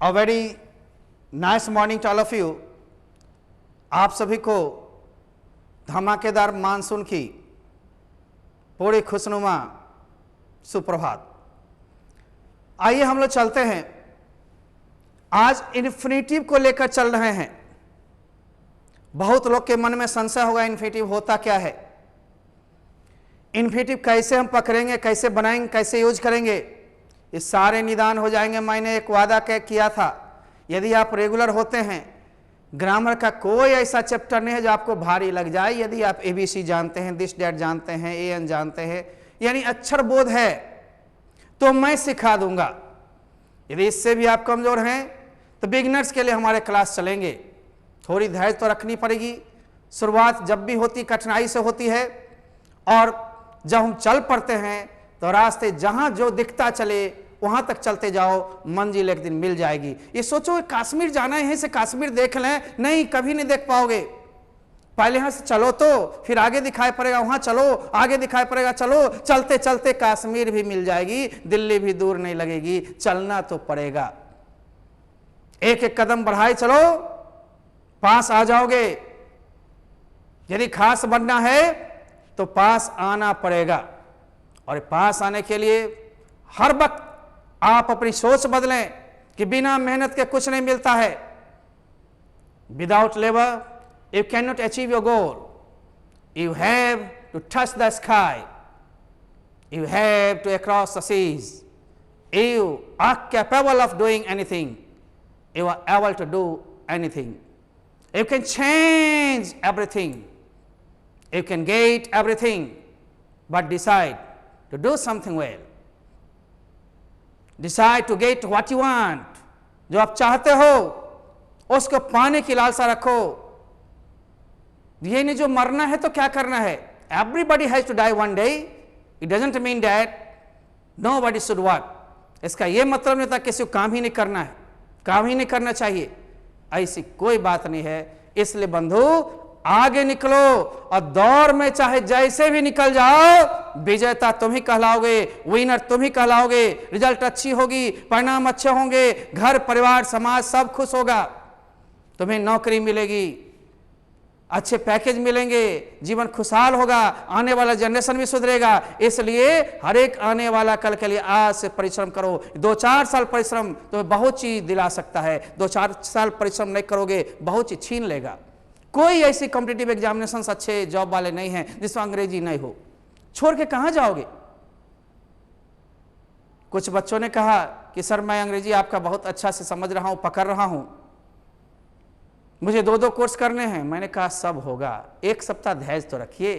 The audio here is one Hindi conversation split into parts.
A very nice morning to all of you. आप सभी को धमाकेदार मानसून की पूरी खुशनुमा सुप्रभात। आइए हम लोग चलते हैं, आज इन्फिनिटिव को लेकर चल रहे हैं। बहुत लोग के मन में संशय होगा इन्फिनिटिव होता क्या है, इन्फिनिटिव कैसे हम पकड़ेंगे, कैसे बनाएंगे, कैसे यूज करेंगे, ये सारे निदान हो जाएंगे। मैंने एक वादा किया था, यदि आप रेगुलर होते हैं, ग्रामर का कोई ऐसा चैप्टर नहीं है जो आपको भारी लग जाए। यदि आप एबीसी जानते हैं, दिस डैट जानते हैं, एएन जानते हैं, यानी अक्षर बोध है, तो मैं सिखा दूंगा। यदि इससे भी आप कमजोर हैं तो बिगिनर्स के लिए हमारे क्लास चलेंगे। थोड़ी धैर्य तो रखनी पड़ेगी। शुरुआत जब भी होती कठिनाई से होती है, और जब हम चल पड़ते हैं तो रास्ते जहां जो दिखता चले वहां तक चलते जाओ, मंजिल एक दिन मिल जाएगी। ये सोचो कश्मीर जाना है, से कश्मीर देख लें, नहीं, कभी नहीं देख पाओगे। पहले यहां से चलो तो फिर आगे दिखाई पड़ेगा, वहां चलो आगे दिखाई पड़ेगा, चलो चलते चलते कश्मीर भी मिल जाएगी, दिल्ली भी दूर नहीं लगेगी। चलना तो पड़ेगा, एक एक कदम बढ़ाए चलो, पास आ जाओगे। यदि खास बनना है तो पास आना पड़ेगा, और पास आने के लिए हर वक्त आप अपनी सोच बदलें कि बिना मेहनत के कुछ नहीं मिलता है। Without labour you can not achieve your goal. You have to touch the sky, you have to across the seas. You are capable of doing anything, you are able to do anything. You can change everything, you can get everything, but decide to do something well. Decide to get what you want. जो आप चाहते हो उसको पाने की लालसा रखो। ये नहीं जो मरना है तो क्या करना है। Everybody has to die one day. It doesn't mean that nobody should work. इसका ये मतलब नहीं था किसी को काम ही नहीं करना है, काम ही नहीं करना चाहिए, ऐसी कोई बात नहीं है। इसलिए बंधु आगे निकलो, और दौड़ में चाहे जैसे भी निकल जाओ, विजेता तुम ही कहलाओगे, विनर तुम ही कहलाओगे। रिजल्ट अच्छी होगी, परिणाम अच्छे होंगे, घर परिवार समाज सब खुश होगा, तुम्हें नौकरी मिलेगी, अच्छे पैकेज मिलेंगे, जीवन खुशहाल होगा, आने वाला जनरेशन भी सुधरेगा। इसलिए हर एक आने वाला कल के लिए आज से परिश्रम करो। 2-4 साल परिश्रम तुम्हें बहुत चीज दिला सकता है। 2-4 साल परिश्रम नहीं करोगे बहुत चीज छीन लेगा। कोई ऐसी कॉम्पिटिटिव एग्जामिनेशन अच्छे जॉब वाले नहीं हैं जिसमें अंग्रेजी नहीं हो। छोड़ के कहां जाओगे। कुछ बच्चों ने कहा कि सर मैं अंग्रेजी आपका बहुत अच्छा से समझ रहा हूं, पकड़ रहा हूं, मुझे 2-2 कोर्स करने हैं। मैंने कहा सब होगा, एक सप्ताह धैर्य तो रखिए,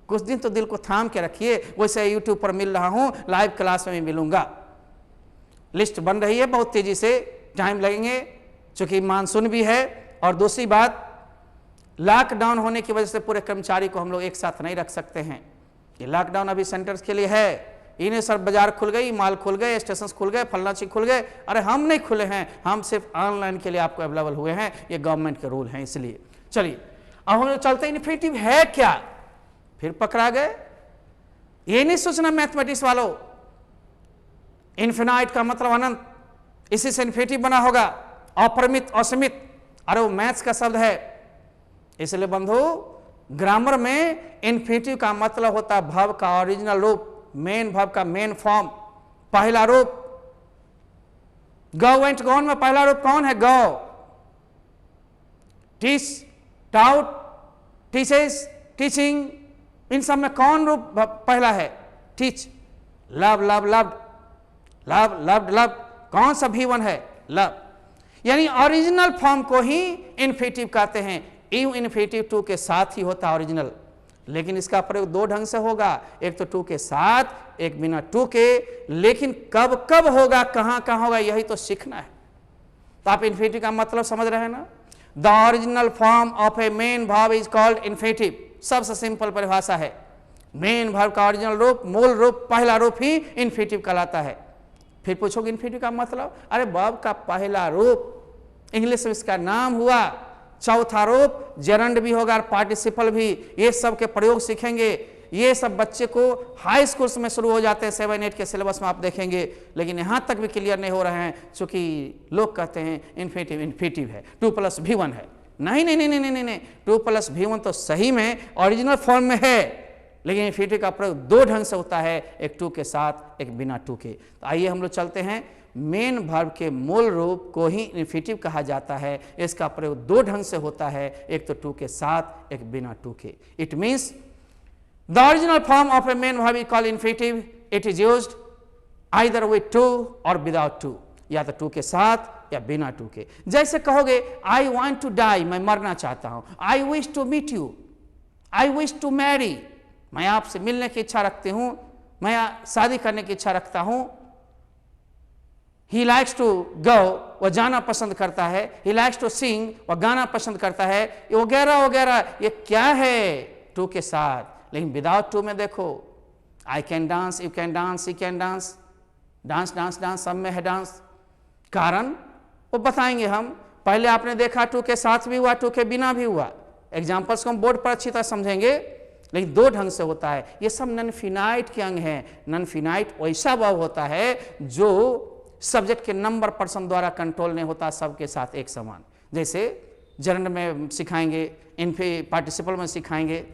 कुछ दिन तो दिल को थाम के रखिए। वैसे यूट्यूब पर मिल रहा हूं, लाइव क्लास में भी मिलूंगा। लिस्ट बन रही है बहुत तेजी से, टाइम लगेंगे चूंकि मानसून भी है। और दूसरी बात, लॉकडाउन होने की वजह से पूरे कर्मचारी को हम लोग एक साथ नहीं रख सकते हैं। ये लॉकडाउन अभी सेंटर्स के लिए है। इन्हें सर बाजार खुल गई, माल खुल गए, स्टेशन खुल गए, फलना चीज खुल गए। अरे हम नहीं खुले हैं, हम सिर्फ ऑनलाइन के लिए आपको अवेलेबल हुए हैं। ये गवर्नमेंट के रूल हैं। इसलिए चलिए अब हम लोग चलते हैं, इन्फिनिटिव है क्या। फिर पकड़ा गए। ये नहीं सोचना मैथमेटिक्स वालों, इन्फिनाइट का मतलब अनंत, इसी से इन्फिनिटिव बना होगा। अपरिमित, असीमित, अरे वो मैथ्स का शब्द है। इसलिए बंधु ग्रामर में इन्फिनिटिव का मतलब होता है वर्ब का ओरिजिनल रूप, मेन वर्ब का मेन फॉर्म, पहला रूप। गो वेंट गॉन में पहला रूप कौन है? गो। टीच, टाउट, टीचेस, टीचिंग, इन सब में कौन रूप पहला है? Teach. Love, love, loved, love, loved, love, कौन सा V1 है? लव। यानी ओरिजिनल फॉर्म को ही इन्फिनिटिव कहते हैं। यू इन्फिनिटिव टू के साथ ही होता है ओरिजिनल, लेकिन इसका प्रयोग 2 ढंग से होगा, एक तो टू के साथ, एक बिना टू के। लेकिन कब कब होगा, कहां कहां होगा, यही तो सीखना है। तो आप इन्फिनिटिव का मतलब समझ रहे हैं ना। The original form of A main verb is called infinitive. सबसे सिंपल परिभाषा है। मेन वर्ब का ओरिजिनल रूप, मूल रूप, पहला रूप ही इन्फिनिटिव कहलाता है। फिर पूछोगे इन्फिनिटिव का मतलब, अरे वर्ब का पहला रूप, इंग्लिश में इसका नाम हुआ, चौथा रूप जेरंड भी होगा और पार्टिसिपल भी। ये सब के प्रयोग सीखेंगे। ये सब बच्चे को हाई स्कूल्स में शुरू हो जाते हैं, 7-8 के सिलेबस में आप देखेंगे, लेकिन यहाँ तक भी क्लियर नहीं हो रहे हैं, क्योंकि लोग कहते हैं इन्फिनिटिव है, 2+V1 है। नहीं नहीं नहीं नहीं नहीं नहीं, 2+V1 तो सही में ओरिजिनल फॉर्म में है, लेकिन इन्फिनिटिव का प्रयोग दो ढंग से होता है, एक टू के साथ, एक बिना टू के। तो आइए हम लोग चलते हैं, मेन वर्ब के मूल रूप को ही इन्फिनिटिव कहा जाता है। इसका प्रयोग दो ढंग से होता है, एक तो टू के साथ, एक बिना टू के। It means the original form of A main verb is called infinitive. It is used either with to और विदाउट टू, या तो टू के साथ या बिना टू के। जैसे कहोगे आई वांट टू डाई, मैं मरना चाहता हूं। I wish to meet you, I wish to marry, मैं आपसे मिलने की इच्छा रखती हूं, मैं शादी करने की इच्छा रखता हूं। He likes to go, वह जाना पसंद करता है। He likes to sing, वह गाना पसंद करता है, वगैरह वगैरह। ये क्या है टू के साथ। लेकिन विदाउट टू में देखो, I can dance, you can dance, he can dance, dance dance dance, सब में है डांस। कारण वो बताएंगे हम। पहले आपने देखा टू के साथ भी हुआ, टू के बिना भी हुआ। एग्जाम्पल्स को हम बोर्ड पर अच्छी तरह समझेंगे, लेकिन दो ढंग से होता है। ये सब नॉन फिनाइट के अंग हैं। नॉन फिनाइट वैसा वर्ब होता है जो सब्जेक्ट के नंबर पर्सन द्वारा कंट्रोल नहीं होता, सबके साथ एक समान। जैसे जर्नल में सिखाएंगे, पार्टिसिपल में सिखाएंगे,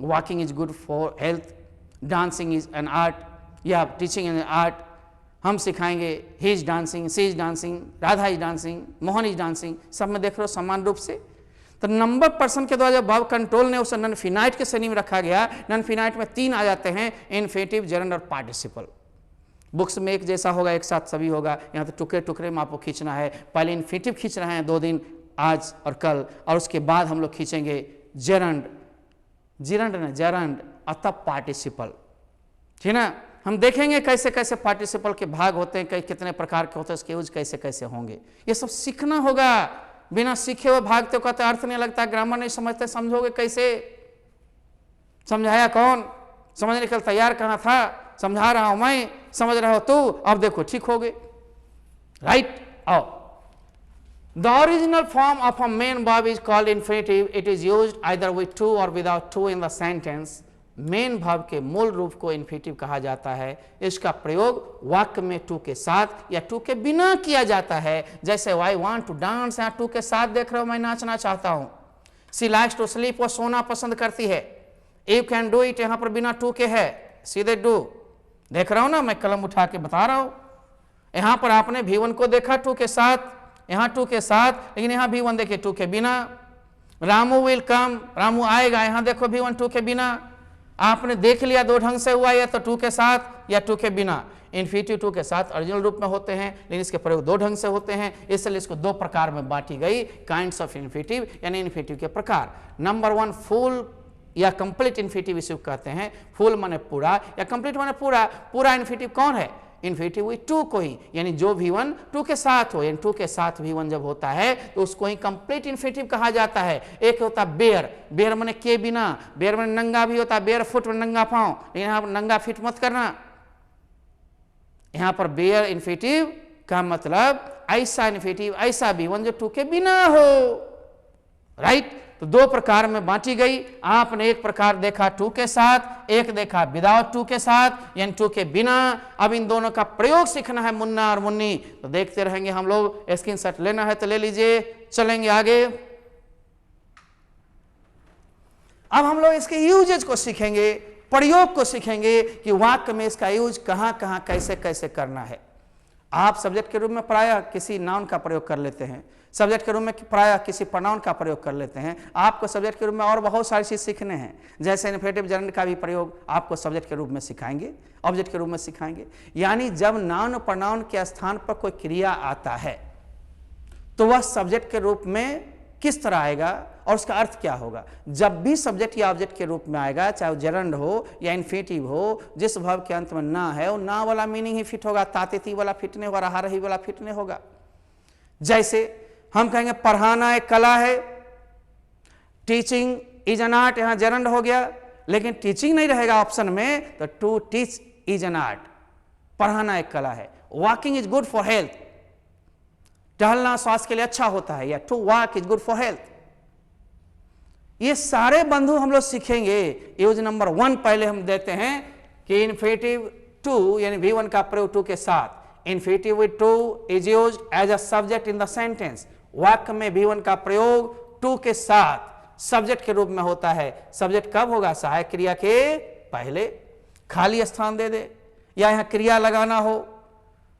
walking is good for health, dancing is an art, या टीचिंग इज एन आर्ट। हम सिखाएंगे he is dancing, she is dancing, Radha is dancing, Mohan is dancing, सब में देख रहे हो समान रूप से। तो नंबर पर्सन के द्वारा जब वर्ब कंट्रोल ने उसे नॉन फिनाइट के श्रेणी में रखा गया। नॉन फिनाइट में तीन आ जाते हैं, इन्फिनिटिव, जर्नल और पार्टिसिपल। बुक्स में एक जैसा होगा, एक साथ सभी होगा, यहाँ तो टुकड़े टुकड़े में आपको खींचना है। पहले इन्फिनिटिव खींच रहे हैं 2 दिन, आज और कल, और उसके बाद हम लोग खींचेंगे जरंड, जिरंड न जरंड, और तब पार्टिसिपल। ठीक ना। हम देखेंगे कैसे कैसे पार्टिसिपल के भाग होते हैं, कितने प्रकार के होते हैं, उसके यूज कैसे कैसे होंगे, ये सब सीखना होगा। बिना सीखे हुए भागते कहते अर्थ नहीं लगता, ग्रामर नहीं समझते, समझोगे कैसे? समझाया कौन? समझने के लिए तैयार कहाँ था? समझा रहा हूं मैं, समझ रहा हो तू, अब देखो ठीक हो गए। राइट। आओ, the original form of a main verb is called infinitive. It is used either with to और without to in the sentence. Main verb के मूल रूप को इन्फिनिटिव कहा जाता है। इसका प्रयोग वाक्य में टू के साथ या टू के बिना किया जाता है। जैसे आई वांट टू डांस, यहाँ टू के साथ देख रहे हो, मैं नाचना चाहता हूं। सी लाइक्स टू स्लीप, वो सोना पसंद करती है। यू कैन डू इट, यहाँ पर बिना टू के है, सीधे डू। देख रहा हूं ना, मैं कलम उठा के बता रहा हूं। यहां पर आपने V1 को देखा टू के साथ, यहां टू के साथ, लेकिन यहां V1 देखिए टू के बिना। रामू विल कम, रामू आएगा, यहां देखो V1 टू के बिना। आपने देख लिया दो ढंग से हुआ, या तो टू के साथ या टू के बिना। इन्फिनिटिव टू के साथ ओरिजिनल रूप में होते हैं, लेकिन इसके प्रयोग दो ढंग से होते हैं, इसलिए इसको दो प्रकार में बांटी गई, काइंड्स ऑफ इन्फिनिटिव, यानी इन्फिनिटिव के प्रकार। नंबर 1 फुल या कंप्लीट इन्फिनिटिव इसे कहते हैं। फुल माने पूरा, या कंप्लीट माने पूरा। पूरा इन्फिनिटिव कौन है? इन्फिनिटिव विद टू को ही, यानी जो V1 टू के साथ हो, यानी टू के साथ V1 जब होता है तो उसको ही कंप्लीट इन्फिनिटिव कहा जाता है। एक होता बेयर, बेयर माने के बिना, बेयर माने नंगा भी होता है, बेयर फुट में नंगा पांव, लेकिन यहाँ पर नंगा फिट मत करना। यहाँ पर बेयर इन्फिनिटिव का मतलब ऐसा इन्फिनिटिव, ऐसा V1 जो टू के बिना हो। राइट। तो दो प्रकार में बांटी गई। आपने एक प्रकार देखा टू के साथ, एक देखा विदाउट टू के साथ, यानी टू के बिना। अब इन दोनों का प्रयोग सीखना है मुन्ना और मुन्नी, तो देखते रहेंगे हम लोग। स्क्रीनशॉट लेना है तो ले लीजिए, चलेंगे आगे। अब हम लोग इसके यूजेज को सीखेंगे, प्रयोग को सीखेंगे कि वाक्य में इसका यूज कहां कहां कैसे कैसे करना है। आप सब्जेक्ट के रूप में प्रायः किसी नाउन का प्रयोग कर लेते हैं, सब्जेक्ट के रूप में प्रायः किसी प्रोनाउन का प्रयोग कर लेते हैं। आपको सब्जेक्ट के रूप में और बहुत सारी चीज़ सीखने हैं, जैसे इन्फिनिटिव जर्नल का भी प्रयोग आपको सब्जेक्ट के रूप में सिखाएंगे, ऑब्जेक्ट के रूप में सिखाएंगे। यानी जब नाउन प्रोनाउन के स्थान पर कोई क्रिया आता है तो वह सब्जेक्ट के रूप में किस तरह आएगा और उसका अर्थ क्या होगा। जब भी सब्जेक्ट या ऑब्जेक्ट के रूप में आएगा, चाहे वो जरंड हो या इन्फिनिटिव हो, जिस वर्ब के अंत में ना है वो ना वाला मीनिंग ही फिट होगा, तातीती वाला फिट नहीं होगा, रहा रही वाला फिट नहीं होगा। जैसे हम कहेंगे पढ़ाना एक कला है, टीचिंग इज एन आर्ट, यहां जरंड हो गया, लेकिन टीचिंग नहीं रहेगा ऑप्शन में, तो to teach is an art, पढ़ाना एक कला है। Walking is good for health, टहलना स्वास्थ्य के लिए अच्छा होता है, या to walk is good for health. ये सारे बंधु हम लोग सीखेंगे। यूज नंबर 1 पहले हम देते हैं कि इन्फिनेटिव टू यानी V1 का प्रयोग टू के साथ। Infinitive with to is used as a subject in the sentence. वाक्य में V1 का प्रयोग टू के साथ सब्जेक्ट के रूप में होता है। सब्जेक्ट कब होगा? सहायक क्रिया के पहले। खाली स्थान दे दे या यहां क्रिया लगाना हो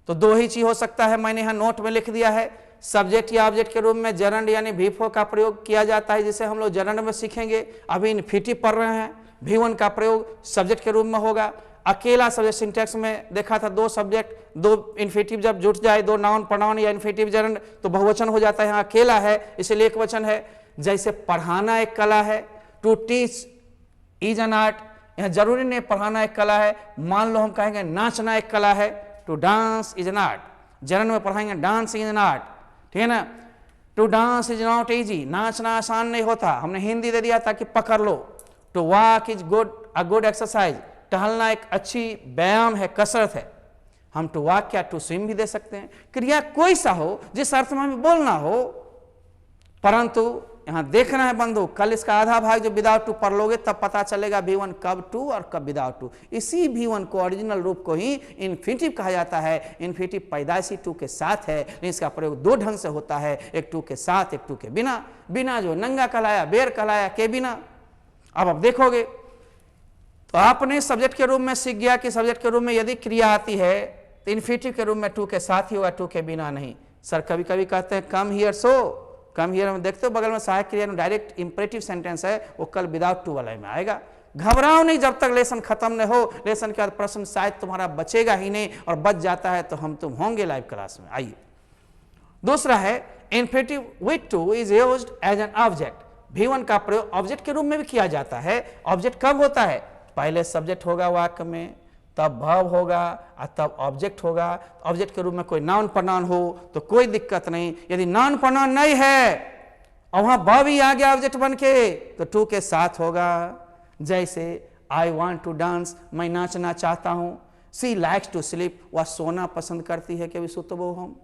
तो दो ही चीज हो सकता है, मैंने यहां नोट में लिख दिया है। सब्जेक्ट या ऑब्जेक्ट के रूप में जरंड यानी V4 का प्रयोग किया जाता है, जिसे हम लोग जरंड में सीखेंगे। अभी इन्फिनेटिव पढ़ रहे हैं, V1 का प्रयोग सब्जेक्ट के रूप में होगा। अकेला सब्जेक्ट सिंटैक्स में देखा था, दो सब्जेक्ट दो इन्फिनेटिव जब जुट जाए, दो नाउन प्रोनाउन या इन्फिनेटिव जरंड तो बहुवचन हो जाता है। यहाँ अकेला है इसलिए एक वचन है। जैसे पढ़ाना एक कला है, to teach is an art. यहाँ जरूरी नहीं पढ़ाना एक कला है, मान लो हम कहेंगे नाचना एक कला है, to dance is an art. Gerund में पढ़ाएंगे डांस इज एन आर्ट, ठीक है ना। To dance is not easy, नाचना आसान नहीं होता, हमने हिंदी दे दिया ताकि पकड़ लो। To walk is good, a good exercise, टहलना एक अच्छी व्यायाम है, कसरत है। हम टू वॉक क्या टू स्विम भी दे सकते हैं। क्रिया कोई सा हो जिस अर्थ में हमें बोलना हो, परंतु यहां देखना है बंधु, कल इसका आधा भाग जो विदाउट टू पढ़ लोगे तब पता चलेगा V1 कब टू और कब विदाउट टू। इसी V1 को ओरिजिनल रूप को ही इन्फिनेटिव कहा जाता है। इन्फिनेटिव पैदाइशी टू के साथ है, लेकिन इसका प्रयोग दो ढंग से होता है, एक टू के साथ, एक टू के बिना। बिना जो नंगा कहलाया, बेर कहलाया, के बिना। अब देखोगे तो आपने सब्जेक्ट के रूप में सीख गया कि सब्जेक्ट के रूप में यदि क्रिया आती है तो इन्फिनेटिव के रूप में टू के साथ ही होगा, टू के बिना नहीं। सर कभी कभी कहते हैं come here, so come here में देखते हो बगल में सहायक क्रिया में डायरेक्ट इंपरेटिव सेंटेंस है, वो कल विदाउट टू वाला में आएगा। घबराओ नहीं, जब तक लेसन खत्म न हो। लेसन के बाद प्रश्न शायद तुम्हारा बचेगा ही नहीं, और बच जाता है तो हम तुम होंगे लाइव क्लास में। आइए दूसरा है infinitive with to is used as an object. V1 का प्रयोग ऑब्जेक्ट के रूप में भी किया जाता है। ऑब्जेक्ट कब होता है? पहले सब्जेक्ट होगा वाक्य में, तब वर्ब होगा और तब ऑब्जेक्ट होगा। ऑब्जेक्ट के रूप में कोई नाउन प्रोनाउन हो तो कोई दिक्कत नहीं। यदि नाउन प्रोनाउन नहीं है और वहां वर्ब ही आ गया ऑब्जेक्ट बन के तो टू के साथ होगा। जैसे आई वॉन्ट टू डांस, मैं नाचना चाहता हूं। सी लाइक्स टू स्लीप, वह सोना पसंद करती है, कभी सुतबो हम,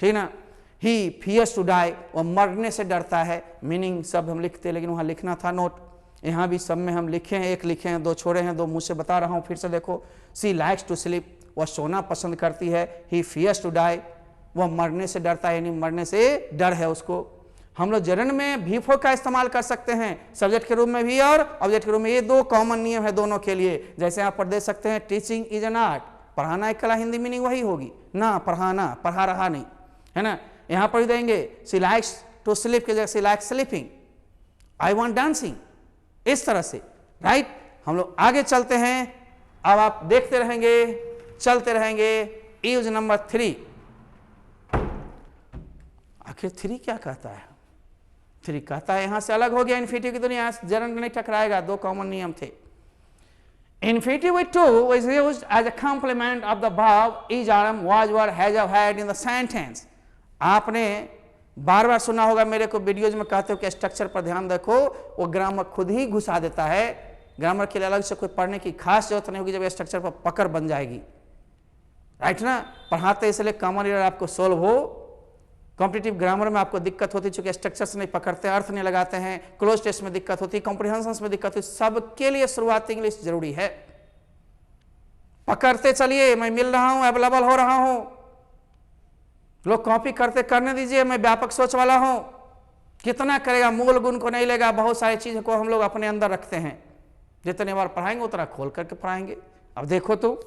ठीक ना। ही फियर्स टू डाई, वह मरने से डरता है। मीनिंग सब हम लिखते लेकिन वहां लिखना था नोट, यहाँ भी सब में हम लिखे हैं, एक लिखे हैं, दो छोड़े हैं, दो मुझ से बता रहा हूं, फिर से देखो। सी लाइक्स टू स्लीप, वह सोना पसंद करती है। ही फियर्स टू डाई, वह मरने से डरता है, यानी मरने से डर है उसको। हम लोग जरंड में V4 का इस्तेमाल कर सकते हैं, सब्जेक्ट के रूप में भी और ऑब्जेक्ट के रूप में। ये दो कॉमन नियम है दोनों के लिए। जैसे यहाँ पर दे सकते हैं टीचिंग इज एन आर्ट, पढ़ाना एक कला, हिंदी मीनिंग वही होगी ना, पढ़ाना, पढ़ा रहा नहीं, है ना। यहाँ पर भी देंगे सी लाइक्स टू स्लीप के जगह she likes sleeping. I want dancing, इस तरह से, राइट। हम लोग आगे चलते हैं, अब आप देखते रहेंगे, चलते रहेंगे। यूज नंबर 3, आखिर 3 क्या कहता है? 3 कहता है यहां से अलग हो गया इन्फिनेटिव की दुनिया, जरंड नहीं टकराएगा, दो कॉमन नियम थे। Infinitive with to is used as a complement of the verb is, are, was, were, has, have, had in the sentence. आपने बार बार सुना होगा मेरे को वीडियोज में कहते हो कि स्ट्रक्चर पर ध्यान रखो, वो ग्रामर खुद ही घुसा देता है। ग्रामर के लिए अलग से कोई पढ़ने की खास जरूरत नहीं होगी जब स्ट्रक्चर पर पकड़ बन जाएगी, राइट ना। पढ़ाते इसलिए कॉमन एरर आपको सोल्व हो। कॉम्पिटिटिव ग्रामर में आपको दिक्कत होती चूंकि स्ट्रक्चर से नहीं पकड़ते, अर्थ नहीं लगाते हैं, क्लोज टेस्ट में दिक्कत होती, कॉम्प्रिहेंशन में दिक्कत होती, सबके लिए शुरुआती इंग्लिश जरूरी है। पकड़ते चलिए, मैं मिल रहा हूं, अवेलेबल हो रहा हूं। लोग कॉपी करते करने दीजिए, मैं व्यापक सोच वाला हूं। कितना करेगा, मूल गुण को नहीं लेगा। बहुत सारी चीजों को हम लोग अपने अंदर रखते हैं, जितने बार पढ़ाएंगे उतना खोल करके पढ़ाएंगे। अब देखो तो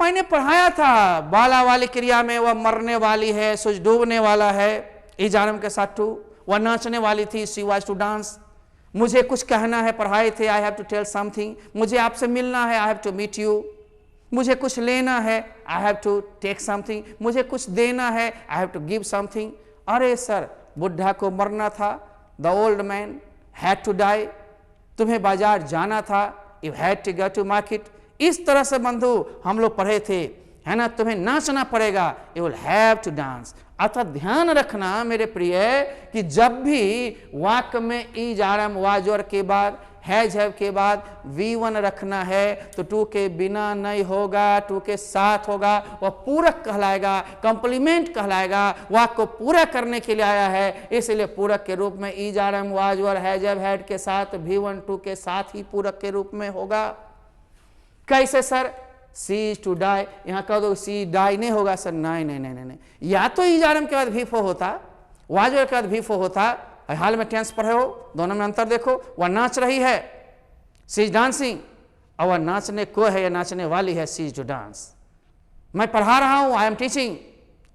मैंने पढ़ाया था बाला वाली क्रिया में, वह मरने वाली है, सूरज डूबने वाला है, इजारम के साथ टू। वह नाचने वाली थी, शी वाज टू डांस। मुझे कुछ कहना है, पढ़ाए थे, I have to tell something. मुझे आपसे मिलना है, I have to meet you. मुझे कुछ लेना है, I have to take something. मुझे कुछ देना है, I have to give something. अरे सर, बुढ़ा को मरना था, the old man had to die. तुम्हें बाजार जाना था, you had to go to market. इस तरह से बंधु हम लोग पढ़े थे, है ना। तुम्हें नाचना पड़ेगा, you will have to dance. अतः ध्यान रखना मेरे प्रिय कि जब भी वाक्य में इज, आर, एम, वाज, वर के बाद हैज हैव के बाद V1 रखना है तो टू के बिना नहीं होगा, टू के साथ होगा। वह पूरक कहलाएगा, कंप्लीमेंट कहलाएगा, वाक्य को पूरा करने के लिए आया है, इसलिए पूरक के रूप में is are am was were has have had के साथ V1 टू के साथ ही पूरक के रूप में होगा। कैसे sir? She is to die, यहां कह दो सी डाई नहीं होगा सर, नहीं नहीं नहीं नहीं, या तो इज आर एम के बाद V4 होता, वाज वर के बाद V4 होता। हाल में टेंस पढ़े हो, दोनों में अंतर देखो। वह नाच रही है, सी इज डांसिंग, और वह नाचने को है या नाचने वाली है, सी इज टू डांस। मैं पढ़ा रहा हूं, आई एम टीचिंग,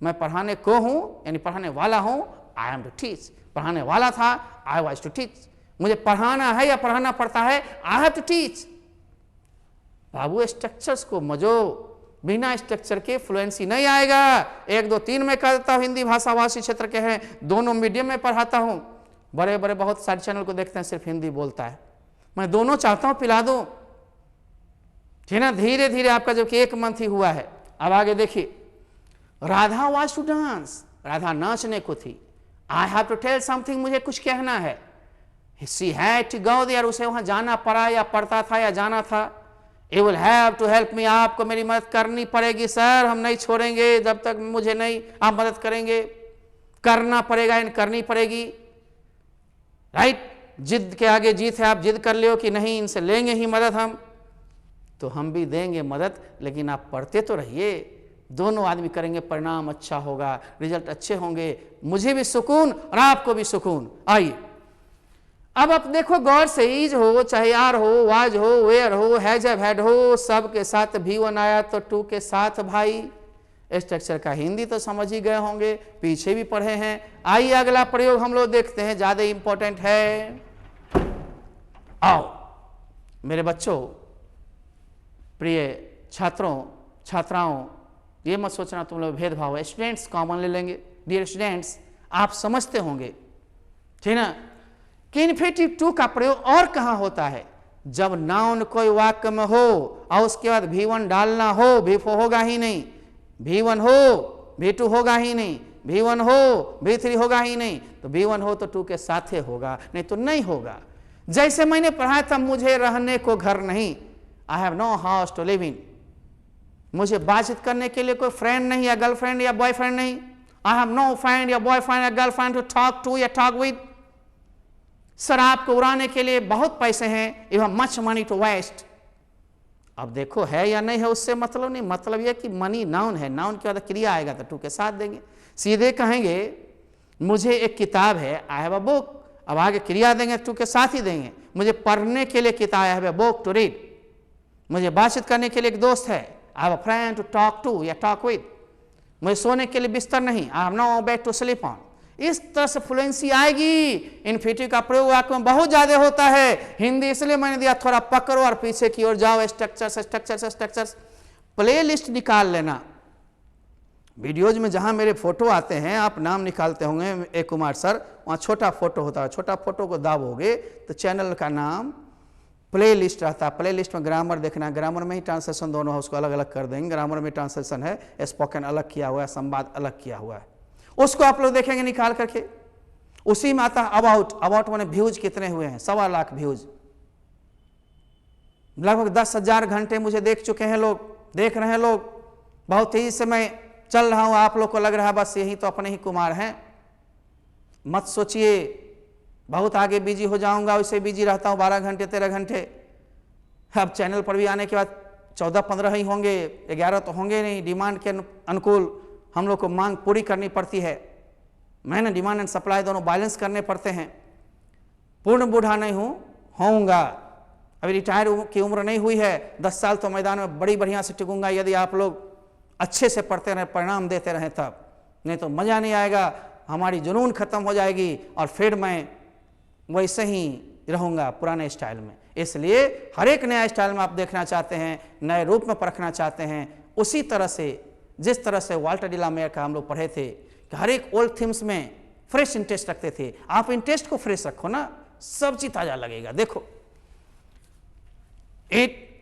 मैं पढ़ाने को हूं यानी पढ़ाने वाला हूं, आई एम टू टीच, पढ़ाने वाला था, आई वाज टू टीच। मुझे पढ़ाना है या पढ़ाना पड़ता है, आई हैव टू टीच। बाबू स्ट्रक्चर्स को मजो, बिना स्ट्रक्चर के फ्लुएंसी नहीं आएगा। 1 2 3 में कर देता हूं, हिंदी भाषाभाषी क्षेत्र के हैं, दोनों मीडियम में पढ़ाता हूं। बड़े बड़े बहुत सारे चैनल को देखते हैं सिर्फ हिंदी बोलता है, मैं दोनों चाहता हूं पिला दूं, ठीक ना। धीरे धीरे आपका जबकि 1 मंथ ही हुआ है। अब आगे देखिए, Radha was to dance, Radha नाचने को थी। I have to tell something, मुझे कुछ कहना है। She had to go there, उसे वहां जाना पड़ा या पड़ता था या जाना था। You will have to help me, आपको मेरी मदद करनी पड़ेगी सर, हम नहीं छोड़ेंगे जब तक मुझे नहीं आप मदद करेंगे। करना पड़ेगा यानी करनी पड़ेगी, राइट। जिद के आगे जीत है, आप जिद कर लियो कि नहीं इनसे लेंगे ही मदद हम, तो हम भी देंगे मदद, लेकिन आप पढ़ते तो रहिए। दोनों आदमी करेंगे, परिणाम अच्छा होगा, रिजल्ट अच्छे होंगे, मुझे भी सुकून और आपको भी सुकून। आइए अब आप देखो गौर से, इज हो चाहे आर हो, वाज हो, वेयर हो, हैज हैव हैड हो, सब के साथ V1 आया तो टू के साथ भाई। स्ट्रक्चर का हिंदी तो समझ ही गए होंगे, पीछे भी पढ़े हैं। आइए अगला प्रयोग हम लोग देखते हैं, ज्यादा इंपॉर्टेंट है। आओ मेरे बच्चों, प्रिय छात्रों छात्राओं, ये मत सोचना तुम लोग भेदभाव है, स्टूडेंट्स कॉमन ले लेंगे। डियर स्टूडेंट्स, आप समझते होंगे ठीक ना कि इन्फिनेटिव टू का प्रयोग और कहाँ होता है, जब नाउन कोई वाक्य में हो और उसके बाद V1 डालना हो, V4 होगा ही नहीं, V1 हो V2 होगा ही नहीं, V1 हो V3 होगा ही नहीं, तो V1 हो तो टू के साथ ही होगा, नहीं तो नहीं होगा। जैसे मैंने पढ़ा था, मुझे रहने को घर नहीं, I have no house to live in, मुझे बातचीत करने के लिए कोई फ्रेंड नहीं या गर्लफ्रेंड या बॉयफ्रेंड नहीं, आई हैव नो फ्रेंड या बॉयफ्रेंड या गर्लफ्रेंड टू टॉक टू या टॉक विद। शराब को उड़ाने के लिए बहुत पैसे हैं, you have much money to waste. अब देखो है या नहीं है उससे मतलब नहीं, मतलब यह कि मनी नाउन है, नाउन के बाद क्रिया आएगा तो टू के साथ देंगे। सीधे कहेंगे मुझे एक किताब है, आई हैव अ बुक, अब आगे क्रिया देंगे टू के साथ ही देंगे। मुझे पढ़ने के लिए किताब, I have a book to read. मुझे बातचीत करने के लिए एक दोस्त है, I have a friend to talk to या टॉक विद। मुझे सोने के लिए बिस्तर नहीं, I have no bed to sleep on. इस तरह से फ्लुएंसी आएगी। इन्फिनेटिव का प्रयोग वाक्य में बहुत ज्यादा होता है। हिंदी इसलिए मैंने दिया, थोड़ा पकड़ो और पीछे की ओर जाओ। Structures structures structures play list निकाल लेना। वीडियोज में जहां मेरे फोटो आते हैं, आप नाम निकालते होंगे ए कुमार सर, वहां छोटा फोटो होता है, छोटा फोटो को दाबोगे तो चैनल का नाम प्ले लिस्ट रहता है। प्ले लिस्ट में ग्रामर देखना है, ग्रामर में ही ट्रांसलेशन दोनों है, उसको अलग अलग कर देंगे। ग्रामर में ट्रांसलेशन है, स्पोकन अलग किया हुआ है, संवाद अलग किया हुआ है, उसको आप लोग देखेंगे निकाल करके। उसी में आता है अबाउट। अबाउट मैंने व्यूज कितने हुए हैं, 1.25 लाख व्यूज, लगभग 10,000 घंटे मुझे देख चुके हैं लोग, देख रहे हैं लोग। बहुत तेजी से मैं चल रहा हूं, आप लोग को लग रहा है बस यही तो अपने ही कुमार हैं। मत सोचिए बहुत आगे बिजी हो जाऊंगा, वैसे बिजी रहता हूं 12 घंटे 13 घंटे। अब चैनल पर भी आने के बाद 14-15 ही होंगे, 11 तो होंगे नहीं। डिमांड के अनुकूल हम लोग को मांग पूरी करनी पड़ती है। मैंने डिमांड एंड सप्लाई दोनों बैलेंस करने पड़ते हैं। पूर्ण बूढ़ा नहीं हूं, होऊंगा, अभी रिटायर की उम्र नहीं हुई है। 10 साल तो मैदान में बड़ी बढ़िया से टिकूंगा यदि आप लोग अच्छे से पढ़ते रहे, परिणाम देते रहे तब, नहीं तो मज़ा नहीं आएगा, हमारी जुनून खत्म हो जाएगी और फिर मैं वैसे ही रहूँगा पुराने स्टाइल में। इसलिए हर एक नया स्टाइल में आप देखना चाहते हैं, नए रूप में परखना चाहते हैं, उसी तरह से जिस तरह से वाल्टर डी ला मेयर का हम लोग पढ़े थे कि हर एक ओल्ड थीम्स में फ्रेश इंटरेस्ट रखते थे। आप इंटरेस्ट को फ्रेश रखो ना, सब चीज ताजा लगेगा। देखो,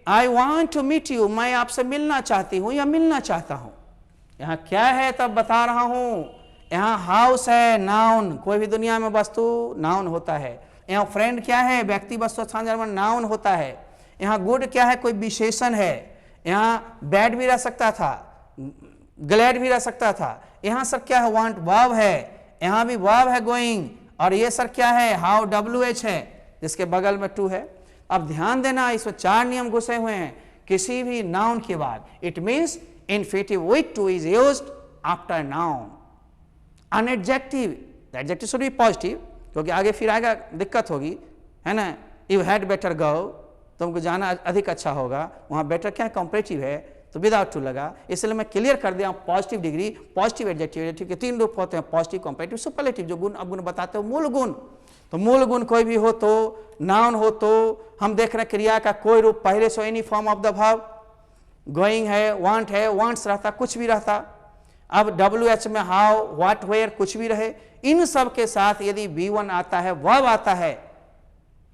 I want to meet you, मैं आपसे मिलना चाहती हूं या मिलना चाहता हूं। यहां क्या है तब बता रहा हूं। यहां हाउस है, नाउन, कोई भी दुनिया में वस्तु नाउन होता है। यहाँ फ्रेंड क्या है, व्यक्ति वस्तु स्थान जर्मन नाउन होता है। यहाँ गुड क्या है, कोई विशेषण है। यहाँ बैड भी रह सकता था, ग्लैड भी रह सकता था। यहाँ सर क्या है, वांट वर्ब है, यहाँ भी वर्ब है गोइंग। और ये सर क्या है, हाउ WH है जिसके बगल में टू है। अब ध्यान देना, इसमें 4 नियम घुसे हुए हैं। किसी भी नाउन के बाद it means infinitive with to is used after noun. An adjective, the adjective should be positive, क्योंकि आगे फिर आएगा दिक्कत होगी, है ना। यू हैड बेटर गो, तुमको जाना अधिक अच्छा होगा। वहाँ बेटर क्या है, कंपैरेटिव है, तो विदाउट टू लगा। इसलिए मैं क्लियर कर दिया, पॉजिटिव डिग्री, पॉजिटिव एडजेक्टिव के 3 रूप होते हैं, पॉजिटिव, कंपैरेटिव, सुपरलेटिव। जो गुण अब गुण बताते हो मूल गुण, तो मूल गुण कोई भी हो तो, नाउन हो तो, हम देख रहे हैं क्रिया का कोई रूप पहले से any form of the verb, going है, वांट है, वांट्स रहता, कुछ भी रहता। अब WH में हाउ, व्हाट, वेयर कुछ भी रहे, इन सब के साथ यदि V1 आता है, वर्ब आता है,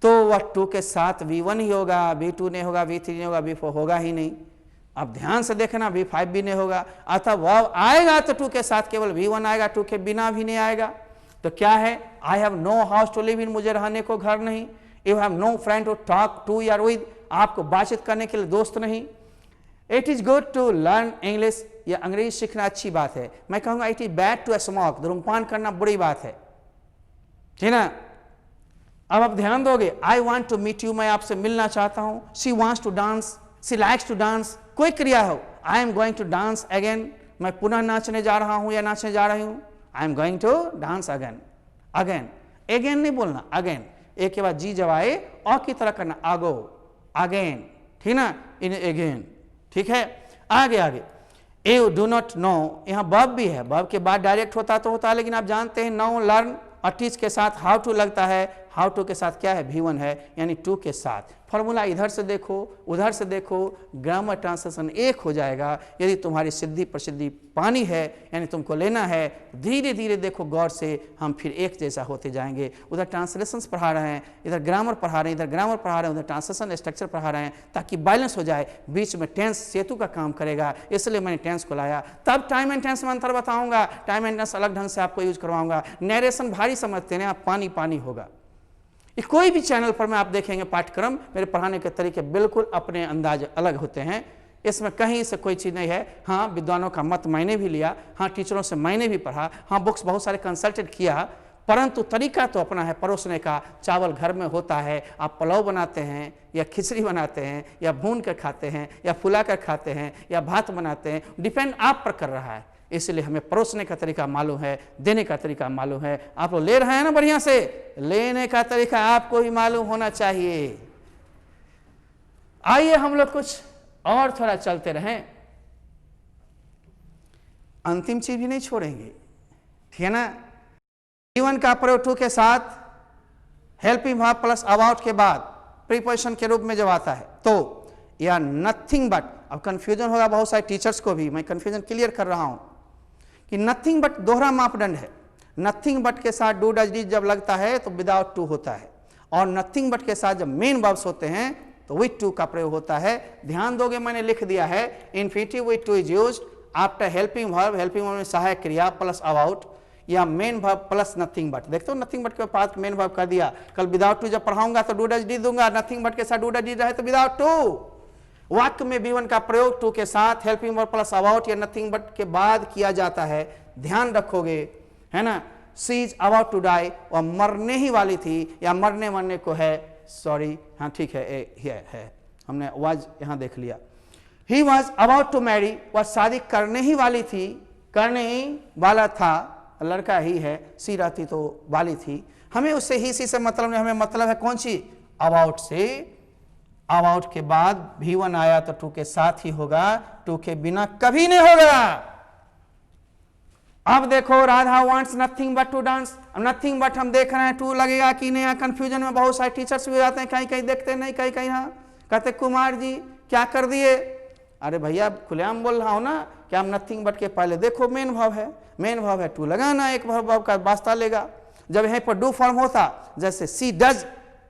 तो वह टू के साथ V1 ही होगा, V2 नहीं होगा, V3 नहीं होगा, V4 होगा ही नहीं। अब ध्यान से देखना, V5 भी नहीं होगा। अतः वर्ब आएगा तो टू के साथ केवल V1 आएगा, टू के बिना भी नहीं आएगा। तो क्या है, I have no house to live in, मुझे रहने को घर नहीं। You have no friend to talk to या विद, आपको बातचीत करने के लिए दोस्त नहीं। It is good to learn English, या अंग्रेजी सीखना अच्छी बात है। मैं कहूंगा it is bad to smoke, धूम्रपान करना बुरी बात है, ठीक ना। अब आप ध्यान दोगे, I want to meet you, मैं आपसे मिलना चाहता हूं। She wants to dance, she likes to dance, कोई क्रिया हो। I am going to dance again, मैं पुनः नाचने जा रहा हूं या नाचने जा रही हूं। I am going to dance again, again, again नहीं बोलना, अगेन, एक के बाद जी जब आए और की तरह करना, आगो, अगेन, ठीक ना, इन अगेन, ठीक है। आगे आगे, यू डू नॉट नो, यहाँ वर्ब भी है, वर्ब के बाद डायरेक्ट होता तो होता है, लेकिन आप जानते हैं नो, लर्न और टीच के साथ हाउ टू लगता है। हाउ टू के साथ क्या है, V1 है, यानी टू के साथ। फॉर्मूला इधर से देखो, उधर से देखो, ग्रामर ट्रांसलेशन एक हो जाएगा। यदि तुम्हारी सिद्धि प्रसिद्धि पानी है, यानी तुमको लेना है, धीरे धीरे देखो गौर से, हम फिर एक जैसा होते जाएंगे। उधर ट्रांसलेशन पढ़ा रहे हैं, इधर ग्रामर पढ़ा रहे हैं, इधर ग्रामर पढ़ा रहे हैं, उधर ट्रांसलेशन स्ट्रक्चर पढ़ा रहे हैं, ताकि बैलेंस हो जाए। बीच में टेंस सेतु का काम करेगा, इसलिए मैंने टेंस को लाया। तब टाइम एंड टेंस में अंतर बताऊंगा, टाइम एंड टेंस अलग ढंग से आपको यूज करवाऊंगा। नरेशन भारी समझते हैं आप, पानी पानी होगा। कोई भी चैनल पर में आप देखेंगे पाठ्यक्रम, मेरे पढ़ाने के तरीके बिल्कुल अपने अंदाज अलग होते हैं, इसमें कहीं से कोई चीज़ नहीं है। हाँ, विद्वानों का मत मैंने भी लिया, हाँ टीचरों से मैंने भी पढ़ा, हाँ बुक्स बहुत सारे कंसल्टेड किया, परंतु तरीका तो अपना है परोसने का। चावल घर में होता है, आप पुलाव बनाते हैं या खिचड़ी बनाते हैं या भून कर खाते हैं या फुला कर खाते हैं या भात बनाते हैं, डिपेंड आप पर कर रहा है। इसलिए हमें परोसने का तरीका मालूम है, देने का तरीका मालूम है। आप लोग ले रहे हैं ना बढ़िया से, लेने का तरीका आपको ही मालूम होना चाहिए। आइए हम लोग कुछ और थोड़ा चलते रहें, अंतिम चीज भी नहीं छोड़ेंगे, ठीक है ना। V1 का प्रयोग टू के साथ हेल्पिंग वर्ब प्लस अबाउट के बाद प्रीपोजिशन के रूप में जब आता है तो या नथिंग बट। अब कंफ्यूजन होगा बहुत सारे टीचर्स को भी, मैं कंफ्यूजन क्लियर कर रहा हूं कि नथिंग बट दोहरा मापदंड है। नथिंग बट के साथ डू डज डिड जब लगता है तो विदाउट टू होता है, और नथिंग बट के साथ जब मेन वर्ब्स होते हैं तो विथ टू का प्रयोग होता है। ध्यान दोगे, मैंने लिख दिया है infinitive with to is used after helping verb, helping verb में सहायक क्रिया प्लस अबाउट या main verb plus nothing but. देखते हो नथिंग बट के बाद मेन वर्ब कर दिया। कल विदाउट टू जब पढ़ाऊंगा तो डू डज डिड दूंगा, नथिंग बट के साथ डू डज डिड रहे तो विदाउट टू। वाक्य में V1 का प्रयोग टू के साथ हेल्पिंग वर्ब प्लस अबाउट या नथिंग बट के बाद किया जाता है। ध्यान रखोगे, है ना। She is about to die, वह मरने ही वाली थी या मरने को है, सॉरी, हाँ ठीक है, हमने वाज यहां देख लिया। He was about to marry, वह शादी करने ही वाली थी, करने ही वाला था, लड़का ही है, सी रहती तो वाली थी। हमें उससे ही सी से मतलब नहीं, हमें मतलब है कौन सी, अबाउट से। अबाउट के बाद V1 आया तो टू के साथ ही होगा, टू के बिना कभी नहीं होगा। अब देखो, Radha wants nothing but to dance. Nothing but हम देख रहे हैं, टू लगेगा कि नहीं, कंफ्यूजन में बहुत सारे टीचर्स भी जाते हैं, कहीं कहीं देखते नहीं, कहीं कहीं हाँ कहते कुमार जी क्या कर दिए। अरे भैया खुलेआम बोल रहा हूं ना कि आप नथिंग बट के पहले देखो मेन भाव है, मेन भाव है टू लगाना, एक भाव का वास्ता लेगा। जब यहीं पर डू फॉर्म होता, जैसे सी डज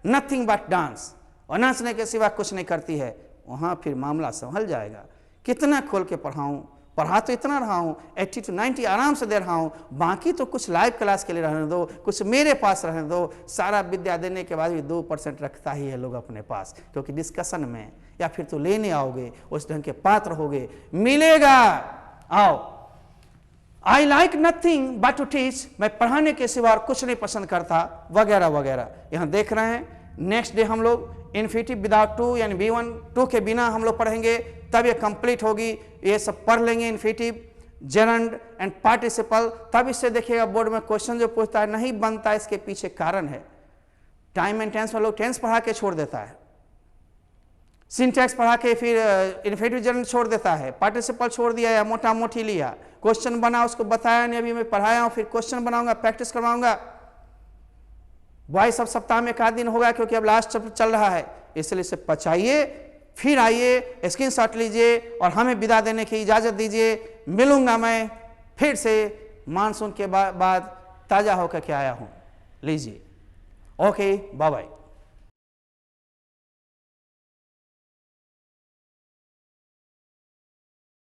नथिंग बट डांस, और नाचने के सिवा कुछ नहीं करती है, वहां फिर मामला संभल जाएगा। कितना खोल के पढ़ाऊं, पढ़ा तो इतना रहा हूँ, 80 to 90 आराम से दे रहा हूँ, बाकी तो कुछ लाइव क्लास के लिए रहने दो, कुछ मेरे पास रहने दो। सारा विद्या देने के बाद भी 2% रखता ही है लोग अपने पास, क्योंकि डिस्कशन में या फिर तो लेने आओगे, उस ढंग के पात्र होगे, मिलेगा। आओ, I like nothing but to teach, मैं पढ़ाने के सिवा और कुछ नहीं पसंद करता, वगैरह वगैरह। यहाँ देख रहे हैं नेक्स्ट डे हम लोग इन्फिनिटिव विदाउट टू यानी V1 टू के बिना हम लोग पढ़ेंगे, तब ये कंप्लीट होगी। ये सब पढ़ लेंगे, इन्फिनिटिव, जेरंड एंड पार्टिसिपल। तब इससे देखिएगा बोर्ड में क्वेश्चन जो पूछता है नहीं बनता, इसके पीछे कारण है। टाइम एंड टेंस में लोग टेंस पढ़ा के छोड़ देता है, सिंटैक्स पढ़ा के फिर इन्फिनिटिव जेरंड छोड़ देता है, पार्टिसिपल छोड़ दिया या मोटा मोटी लिया, क्वेश्चन बना उसको बताया नहीं, अभी मैं पढ़ाया हूँ, फिर क्वेश्चन बनाऊंगा, प्रैक्टिस करवाऊंगा। भाई सब सप्ताह में एक आध दिन होगा, क्योंकि अब लास्ट चैप्टर चल रहा है, इसलिए इसे पचाइए, फिर आइए, स्क्रीनशॉट लीजिए और हमें विदा देने की इजाज़त दीजिए। मिलूंगा मैं फिर से मानसून के बाद ताज़ा होकर के आया हूँ। लीजिए, ओके, बाय बाय।